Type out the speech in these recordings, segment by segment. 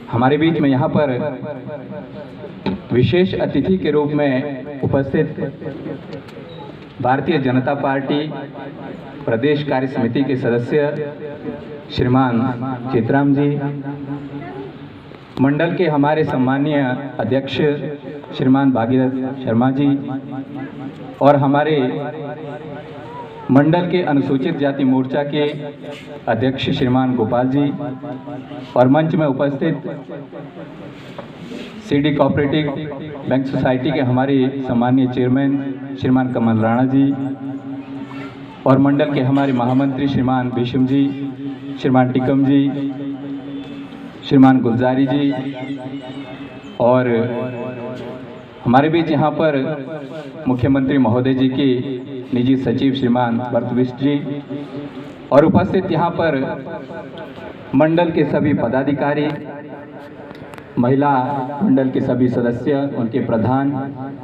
हमारे बीच में यहाँ पर विशेष अतिथि के रूप में उपस्थित भारतीय जनता पार्टी प्रदेश कार्य समिति के सदस्य श्रीमान चितराम जी, मंडल के हमारे सम्मानीय अध्यक्ष श्रीमान भागीरथ शर्मा जी और हमारे मंडल के अनुसूचित जाति मोर्चा के अध्यक्ष श्रीमान गोपाल जी और मंच में उपस्थित सीडी कोऑपरेटिव बैंक सोसाइटी के हमारे सम्मानीय चेयरमैन श्रीमान कमल राणा जी और मंडल के हमारे महामंत्री श्रीमान भीष्म जी, श्रीमान टिकम जी, श्रीमान गुलजारी जी और हमारे बीच यहाँ पर मुख्यमंत्री महोदय जी के निजी सचिव श्रीमान भरतविष्ट जी और उपस्थित यहाँ पर मंडल के सभी पदाधिकारी, महिला मंडल के सभी सदस्य, उनके प्रधान,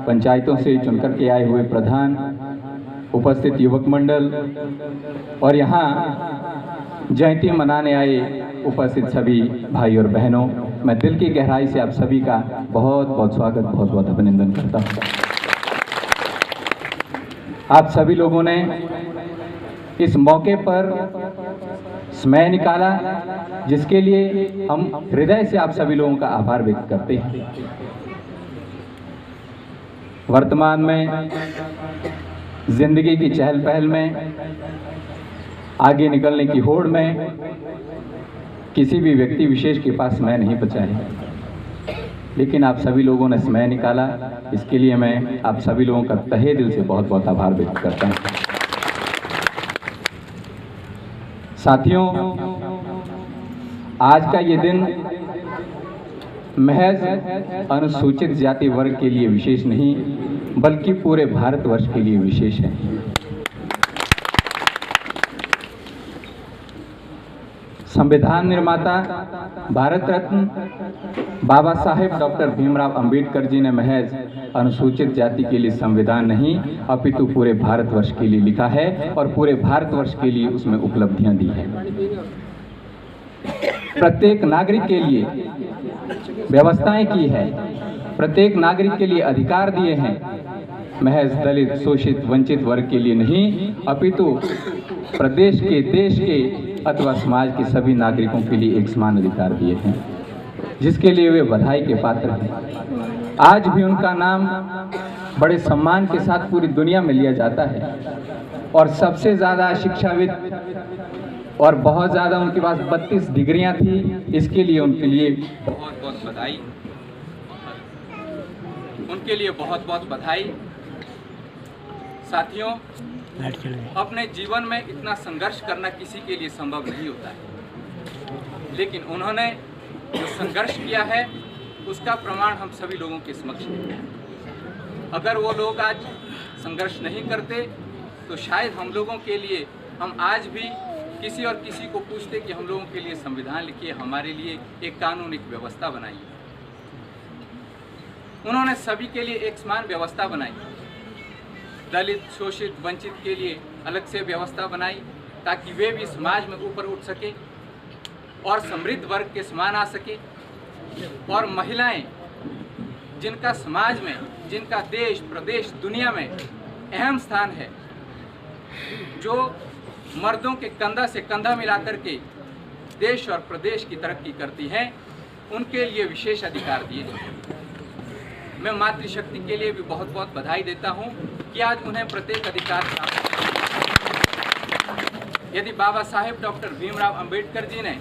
पंचायतों से चुनकर के आए हुए प्रधान, उपस्थित युवक मंडल और यहाँ जयंती मनाने आए उपस्थित सभी भाई और बहनों, मैं दिल की गहराई से आप सभी का बहुत बहुत स्वागत, बहुत बहुत अभिनंदन करता हूँ। आप सभी लोगों ने इस मौके पर समय निकाला, जिसके लिए हम हृदय से आप सभी लोगों का आभार व्यक्त करते हैं। वर्तमान में जिंदगी की चहल पहल में, आगे निकलने की होड़ में किसी भी व्यक्ति विशेष के पास समय नहीं बचा है, लेकिन आप सभी लोगों ने समय निकाला, इसके लिए मैं आप सभी लोगों का तहे दिल से बहुत बहुत आभार व्यक्त करता हूँ। साथियों, आज का ये दिन महज अनुसूचित जाति वर्ग के लिए विशेष नहीं, बल्कि पूरे भारतवर्ष के लिए विशेष है। संविधान निर्माता भारत रत्न बाबा साहेब डॉक्टर भीमराव अंबेडकर जी ने महज अनुसूचित जाति के लिए संविधान नहीं, अपितु पूरे भारतवर्ष के लिए लिखा है और पूरे भारतवर्ष के लिए उसमें उपलब्धियां दी है। प्रत्येक नागरिक के लिए व्यवस्थाएं की है, प्रत्येक नागरिक के लिए अधिकार दिए हैं, महज दलित, शोषित, वंचित वर्ग के लिए नहीं, अपितु प्रदेश के, देश के अथवा समाज के सभी नागरिकों के लिए एक समान अधिकार दिए हैं, जिसके लिए वे बधाई के पात्र हैं। आज भी उनका नाम बड़े सम्मान के साथ पूरी दुनिया में लिया जाता है और सबसे ज़्यादा शिक्षाविद और बहुत ज़्यादा उनके पास 32 डिग्रियां थी, इसके लिए उनके लिए बहुत बहुत बधाई, उनके लिए बहुत बहुत बधाई। साथियों, अपने जीवन में इतना संघर्ष करना किसी के लिए संभव नहीं होता है, लेकिन उन्होंने जो संघर्ष किया है उसका प्रमाण हम सभी लोगों के समक्ष है। अगर वो लोग आज संघर्ष नहीं करते तो शायद हम लोगों के लिए, हम आज भी किसी और किसी को पूछते कि हम लोगों के लिए संविधान लिखिए, हमारे लिए एक कानून, एक व्यवस्था बनाइए। उन्होंने सभी के लिए एक समान व्यवस्था बनाई, दलित, शोषित, वंचित के लिए अलग से व्यवस्था बनाई ताकि वे भी समाज में ऊपर उठ सके और समृद्ध वर्ग के समान आ सके। और महिलाएं, जिनका समाज में, जिनका देश, प्रदेश, दुनिया में अहम स्थान है, जो मर्दों के कंधा से कंधा मिलाकर के देश और प्रदेश की तरक्की करती हैं, उनके लिए विशेष अधिकार दिए हैं। मैं मातृशक्ति के लिए भी बहुत बहुत बधाई देता हूं कि आज उन्हें प्रत्येक अधिकार प्राप्त है। यदि बाबा साहेब डॉक्टर भीमराव अंबेडकर जी ने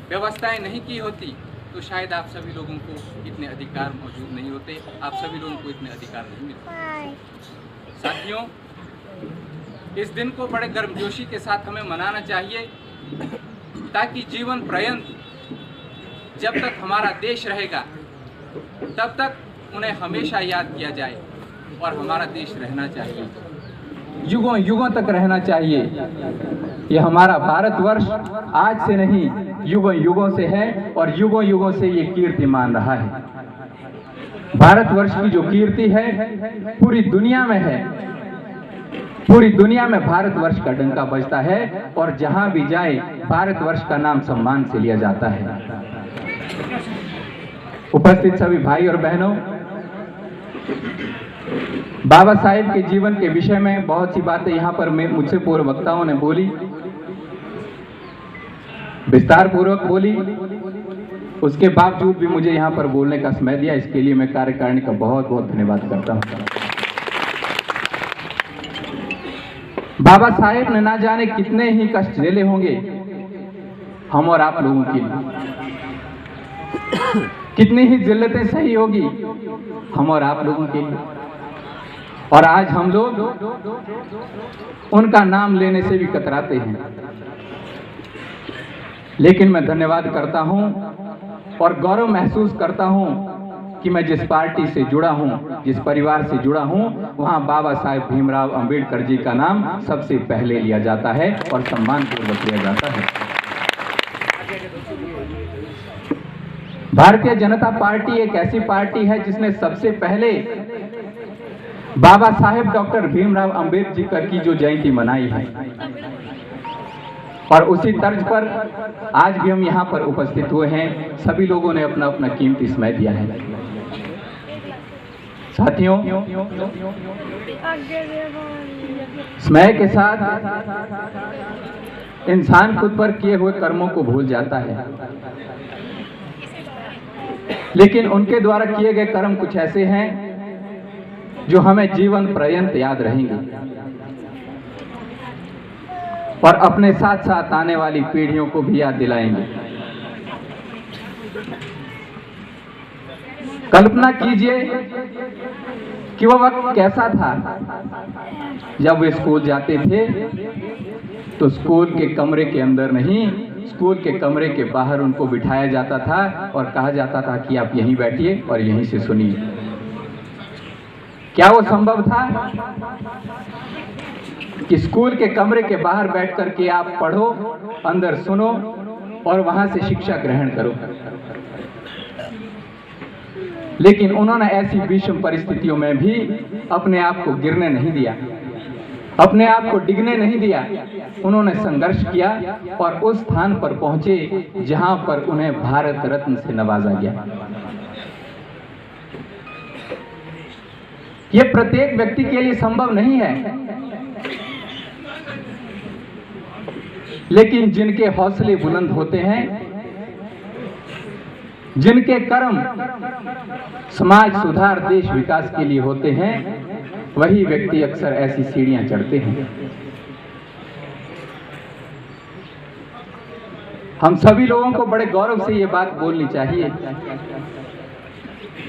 व्यवस्थाएं नहीं की होती तो शायद आप सभी लोगों को इतने अधिकार मौजूद नहीं होते, आप सभी लोगों को इतने अधिकार नहीं मिलते। साथियों, इस दिन को बड़े गर्मजोशी के साथ हमें मनाना चाहिए ताकि जीवन पर्यंत जब तक हमारा देश रहेगा तब तक उन्हें हमेशा याद किया जाए और हमारा देश रहना चाहिए, युगों युगों तक रहना चाहिए। ये हमारा भारतवर्ष आज से नहीं, युगों युगों से है और युगों युगों से ये कीर्तिमान रहा है। भारतवर्ष की जो कीर्ति है पूरी दुनिया में है, पूरी दुनिया में भारतवर्ष का डंका बजता है और जहां भी जाए भारतवर्ष का नाम सम्मान से लिया जाता है। उपस्थित सभी भाई और बहनों, बाबा साहेब के जीवन के विषय में बहुत सी बातें यहाँ पर मुझसे पूर्व वक्ताओं ने बोली, विस्तार पूर्वक बोली। उसके बावजूद भी मुझे यहाँ पर बोलने का समय दिया, इसके लिए मैं कार्यकारिणी का बहुत बहुत धन्यवाद करता हूँ। बाबा साहेब ने ना जाने कितने ही कष्ट झेले होंगे हम और आप लोगों के लिए, कितनी ही जिल्लतें सही होगी हम और आप लोगों के लिए, और आज हम लोग उनका नाम लेने से भी कतराते हैं। लेकिन मैं धन्यवाद करता हूं और गौरव महसूस करता हूं कि मैं जिस पार्टी से जुड़ा हूं, जिस परिवार से जुड़ा हूं, वहां बाबा साहेब भीमराव अंबेडकर जी का नाम सबसे पहले लिया जाता है और सम्मानपूर्वक लिया जाता है। भारतीय जनता पार्टी एक ऐसी पार्टी है जिसने सबसे पहले बाबा साहेब डॉक्टर भीमराव अंबेडकर की जो जयंती मनाई है, और उसी तर्ज पर आज भी हम यहाँ पर उपस्थित हुए हैं। सभी लोगों ने अपना अपना कीमती समय दिया है। साथियों, समय के साथ इंसान खुद पर किए हुए कर्मों को भूल जाता है, लेकिन उनके द्वारा किए गए कर्म कुछ ऐसे हैं जो हमें जीवन पर्यंत याद रहेंगे और अपने साथ साथ आने वाली पीढ़ियों को भी याद दिलाएंगे। कल्पना कीजिए कि वह वक्त कैसा था जब वे स्कूल जाते थे तो स्कूल के कमरे के अंदर नहीं, स्कूल के कमरे के बाहर उनको बिठाया जाता था और कहा जाता था कि आप यहीं बैठिए और यहीं से सुनिए। क्या वो संभव था कि स्कूल के कमरे के बाहर बैठ करके आप पढ़ो, अंदर सुनो और वहां से शिक्षा ग्रहण करो? लेकिन उन्होंने ऐसी विषम परिस्थितियों में भी अपने आप को गिरने नहीं दिया, अपने आप को डिगने नहीं दिया। उन्होंने संघर्ष किया और उस स्थान पर पहुंचे जहां पर उन्हें भारत रत्न से नवाजा गया। ये प्रत्येक व्यक्ति के लिए संभव नहीं है, लेकिन जिनके हौसले बुलंद होते हैं, जिनके कर्म समाज सुधार, देश विकास के लिए होते हैं, वही व्यक्ति अक्सर ऐसी सीढ़ियां चढ़ते हैं। हम सभी लोगों को बड़े गौरव से ये बात बोलनी चाहिए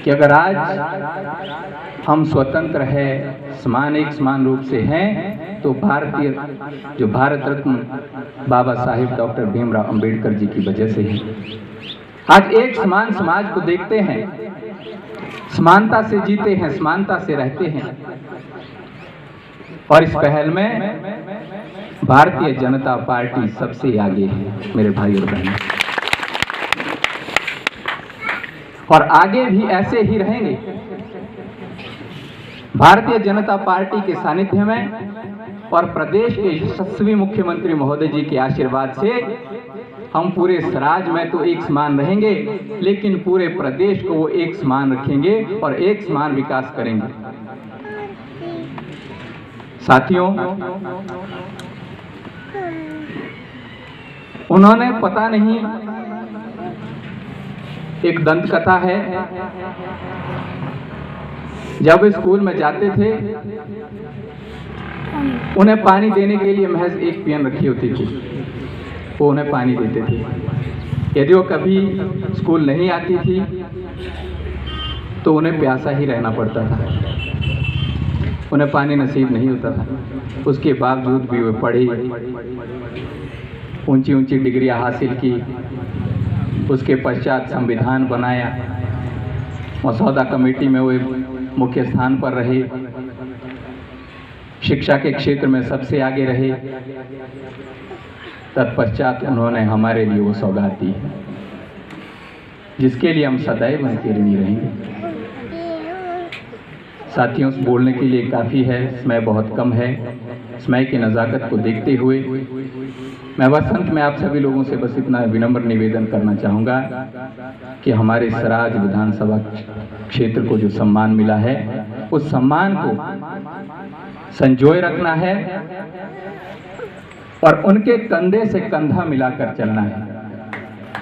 कि अगर आज हम स्वतंत्र है, समान रूप से हैं, तो जो भारत रत्न बाबा साहेब डॉक्टर भीमराव अंबेडकर जी की वजह से है। आज एक समान समाज को देखते हैं, समानता से जीते हैं, समानता से रहते हैं, और इस पहल में भारतीय जनता पार्टी सबसे आगे है मेरे भाई और बहनों, और आगे भी ऐसे ही रहेंगे। भारतीय जनता पार्टी के सानिध्य में और प्रदेश के यशस्वी मुख्यमंत्री महोदय जी के आशीर्वाद से हम पूरे राज्य में तो एक समान रहेंगे, लेकिन पूरे प्रदेश को वो एक समान रखेंगे और एक समान विकास करेंगे। साथियों, उन्होंने पता नहीं, एक दंत कथा है, जब स्कूल में जाते थे उन्हें पानी देने के लिए महज एक पियन रखी होती थी, वो उन्हें पानी देते थे। यदि वो कभी स्कूल नहीं आती थी तो उन्हें प्यासा ही रहना पड़ता था, उन्हें पानी नसीब नहीं होता था। उसके बावजूद भी वे पढ़ी, ऊंची ऊंची डिग्रियां हासिल की, उसके पश्चात संविधान बनाया, मसौदा कमेटी में वे मुख्य स्थान पर रहे, शिक्षा के क्षेत्र में सबसे आगे रहे। तत्पश्चात उन्होंने हमारे लिए वो सौगात दी जिसके लिए हम सदैव उनके ऋणी रहेंगे। साथियों, बोलने के लिए काफ़ी है, समय बहुत कम है। समय की नज़ाकत को देखते हुए मैं बस अंत में आप सभी लोगों से बस इतना विनम्र निवेदन करना चाहूँगा कि हमारे सराज विधानसभा क्षेत्र को जो सम्मान मिला है उस सम्मान को संजोए रखना है और उनके कंधे से कंधा मिलाकर चलना है,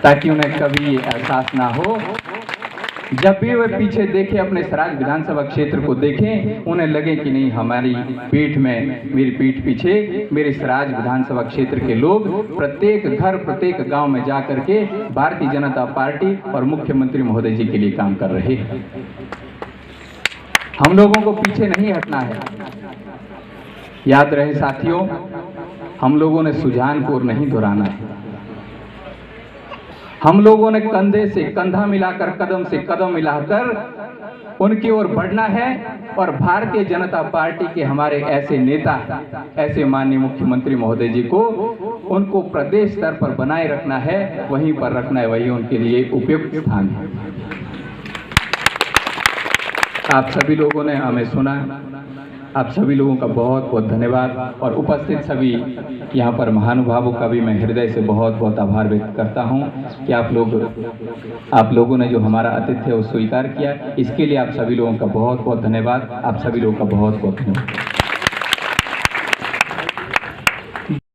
ताकि उन्हें कभी ये एहसास ना हो, जब भी वे पीछे देखें, अपने सराज विधानसभा क्षेत्र को देखें, उन्हें लगे कि नहीं, हमारी पीठ में, मेरी पीठ पीछे मेरे सराज विधानसभा क्षेत्र के लोग प्रत्येक घर, प्रत्येक गांव में जा करके भारतीय जनता पार्टी और मुख्यमंत्री महोदय जी के लिए काम कर रहे हैं। हम लोगों को पीछे नहीं हटना है। याद रहे साथियों, हम लोगों ने सुजानपुर नहीं दोहराना है। हम लोगों ने कंधे से कंधा मिलाकर, कदम से कदम मिलाकर उनकी ओर बढ़ना है और भारतीय जनता पार्टी के हमारे ऐसे नेता, ऐसे माननीय मुख्यमंत्री महोदय जी को, उनको प्रदेश स्तर पर बनाए रखना है, वहीं पर रखना है, वही उनके लिए उपयुक्त स्थान है। आप सभी लोगों ने हमें सुना, आप सभी लोगों का बहुत बहुत धन्यवाद और उपस्थित सभी यहाँ पर महानुभावों का भी मैं हृदय से बहुत बहुत आभार व्यक्त करता हूँ कि आप लोगों ने जो हमारा आतिथ्य वो स्वीकार किया। इसके लिए आप सभी लोगों का बहुत बहुत धन्यवाद। आप सभी लोगों का बहुत बहुत धन्यवाद।